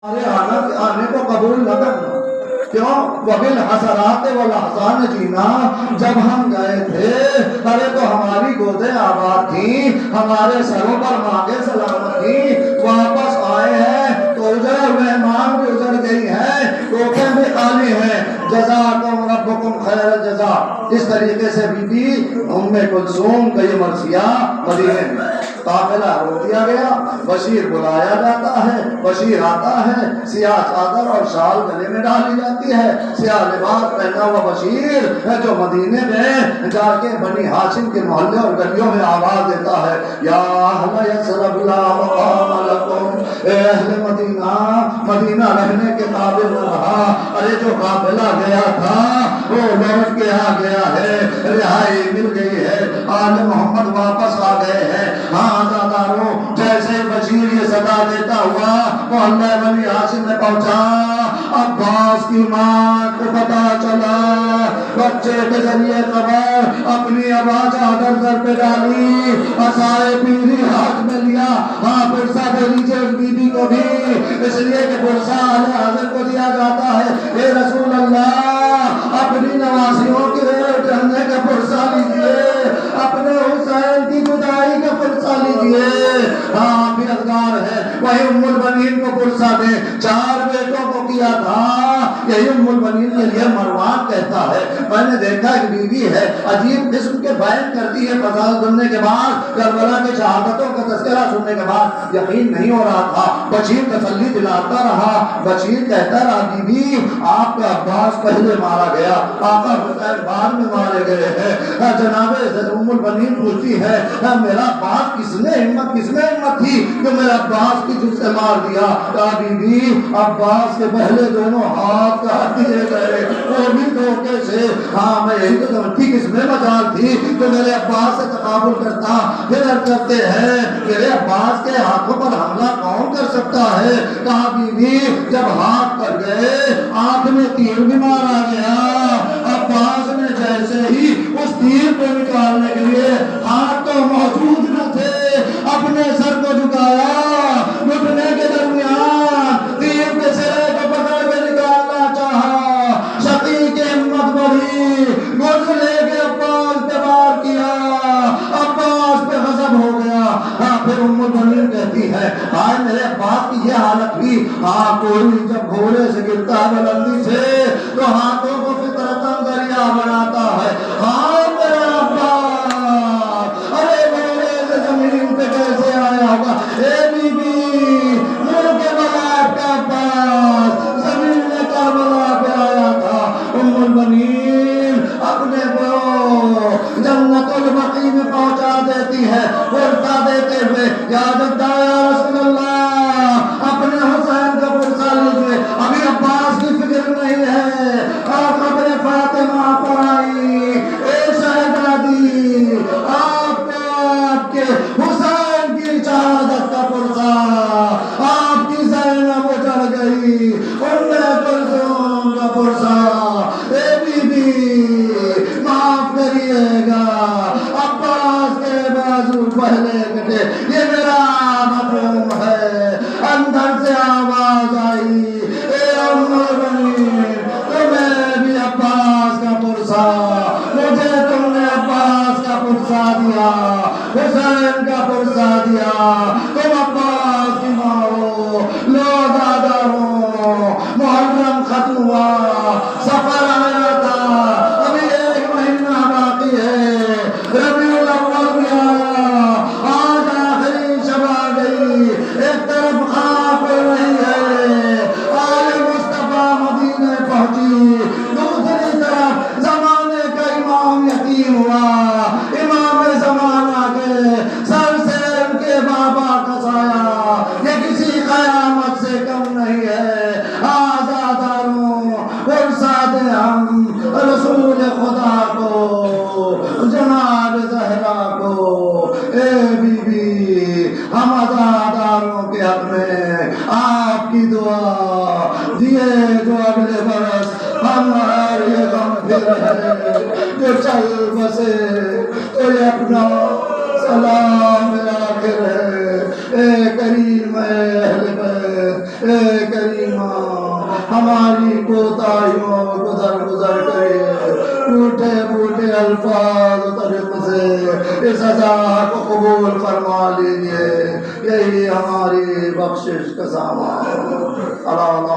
ہمارے آنے کو قبول نہ کرنا۔ کیوں؟ وَبِالْحَسَرَاتِ وَالْأَحْزَانِ جینا، جب ہم گئے تھے ارے تو ہماری گودیں آباد تھیں، ہمارے سروں پر مانگے سلامت تھیں، واپس آئے ہیں تو اجڑے ہوئے مانگ بھی اجڑ گئی ہیں، ٹوکیں بھی خالی ہیں۔ جزاکم ربکم خیر الجزا۔ اس طریقے سے بی بی ام کلثوم کا یہ مرثیہ مدینے میں قافلہ روک دیا گیا۔ بشیر بلایا جاتا ہے، بشیر آتا ہے، سیاہ چادر اور شال گلے میں ڈالی جاتی ہے، سیاہ لباس پہنا ہوا بشیر جو مدینے میں جا کے بنی ہاشم کے محلے اور گلیوں میں آواز دیتا ہے، یا اہل یثرب لا مقام لکم، اے اہل مدینہ، مدینہ رہنے کے قابل نہ رہا۔ ارے جو قافلہ گیا تھا وہ لوٹ کے آ گیا ہے، رہائی مل گئی ہے، آل محمد واپس آ گئے ہیں۔ ہاں عزاداروں، جیسے بشیر یہ صدا دیتا ہوا محلہ بنی ہاشم میں پہنچا، عباس کی ماں کو پتا چلا، بچے کے ذریعے خبر، اپنی ابا چادر سر پہ ڈالی، عصائے پیری ہاتھ میں لیا، ہاں پرسا دے لیجیے اس بی بی کو بھی، اس لیے کہ پرسا اہل حاضر کو دیا جاتا ہے۔ اے رسول اللہ، اپنی نواسیوں کے جانے کا پرسا لیجیے، اپنے حسین کی جدائی کا پرسا لیجیے۔ ہاں بھی ادگار ہے، وہی ام البنین کو پرسا دے، 4 بیٹوں کو کیا تھا، یہی ام البنین کے لیے مروان کہتا ہے۔ میں نے دیکھا ایک بیوی ہے، عجیب قسم کے بیان کرتی ہے، فضائل سننے کے بعد، کربلا کی شہادتوں کا تذکرہ سننے کے بعد یقین نہیں ہو رہا تھا۔ بشیر تسلی دلاتا رہا، بشیر کہتا رہا، بی بی آپ کا عباس پہلے مارا گیا، آقا حسین بعد میں مارے گئے ہیں۔ جناب ام البنین پوچھتی ہے، میرا عباس کس میں ہمت تھی کہ میرا عباس کی جس سے مار دیا؟ کہا بی بی عباس کے پہلے دونوں ہاتھ کاٹ دیے گئے، وہ بھی دھوکے سے۔ ہاں میں یہی تو سمجھتی کس میں مجال تھی کہ میرے عباس سے تقابل کرتا۔ پھر عرض کرتے ہیں میرے عباس کے ہاتھوں پر حملہ کون کر سکتا ہے؟ کہا بی بی جب ہاتھ کر گئے، آنکھ میں تیر بھی مارا گیا، عباس نے جیسے ہی اس تیر کو نکالنے کے لیے ہاتھ تو موجود نہ تھے، اپنے سر کو جھکایا، گھٹنے کے درمیان تیر کے سرے کو پکڑ کے نکالنا چاہا، شقی کی ہمت بڑھی، گرز لے کے عباس پہ وار کیا، عباس پہ غضب ہو گیا۔ ہاں پھر ام البنین کہتی ہے، ہائے میرے عباس کی یہ حالت ہوئی۔ ہاں کوئی جب گھوڑے سے گرتا ہے بلندی سے تو ہاتھوں کو فطرتاً ذریعہ بناتا ہے۔ ہاں میرا عباس ارے گھوڑے سے زمین پہ کیسے آیا ہوگا؟ اے بی بی منہ کے بغیر کا عباس زمین میں کربلا پہ آیا تھا۔ ام البنین اپنے کو جنت البقیع میں پہنچا دیتی ہے، پرسا دیتے ہوئے، یا جدہ یا رسول اللہ اپنے حسین کا پرسا لیجیے، ابھی عباس کی فکر نہیں ہے۔ اور قبر فاطمہ پر آئی، اے شہزادی آپ کے حسین کی شہادت کا پرسا، آپ کی زینب اجڑ گئی، ام کلثوم کا پرسا۔ اے بی بی معاف کریے گا، عباس کے بازو پہلے کٹے، یہ میرا مفہوم ہے۔ اندر سے آواز آئی، اے ام البنین تمہیں بھی عباس کا پرسا، مجھے تم نے عباس کا پرسا دیا، حسین کا پرسا دیا، تم عباس کی ماں ہو، لو دادا ہو۔ محرم ختم ہوا، سفر آیا تھا، ابھی 1 مہینہ باقی ہے، ربیع الاول بھی آیا، آج آخری شب آ گئی، ایک طرف خواب پڑ رہی ہے، آل مصطفیٰ مدینے پہنچی، دوسری طرف زمانے کا امام یتیم ہوا، امام زمانہ کے سر سے ان کے بابا کا سایہ یہ کسی قیامت سے کم نہیں ہے۔ آزاداروں پرسا دے ہم رسول خدا کو، جناب زہرا کو۔ اے بی بی ہم آزاداروں کے حق میں آپ کی دعا دیے جو اگلے برس ہم یہ غم پھر ہے جو چل بسے تو یہ اپنا سلام آخر ہے۔ اے کریم اہل بیت اے کریمہ ہماری کوتاہیوں کو درگزر کریے، ٹوٹے پھوٹے الفاظ و طریق سے اس عزا کو قبول فرما لیجیے، یہی ہماری بخشش کا سامان۔ اللہ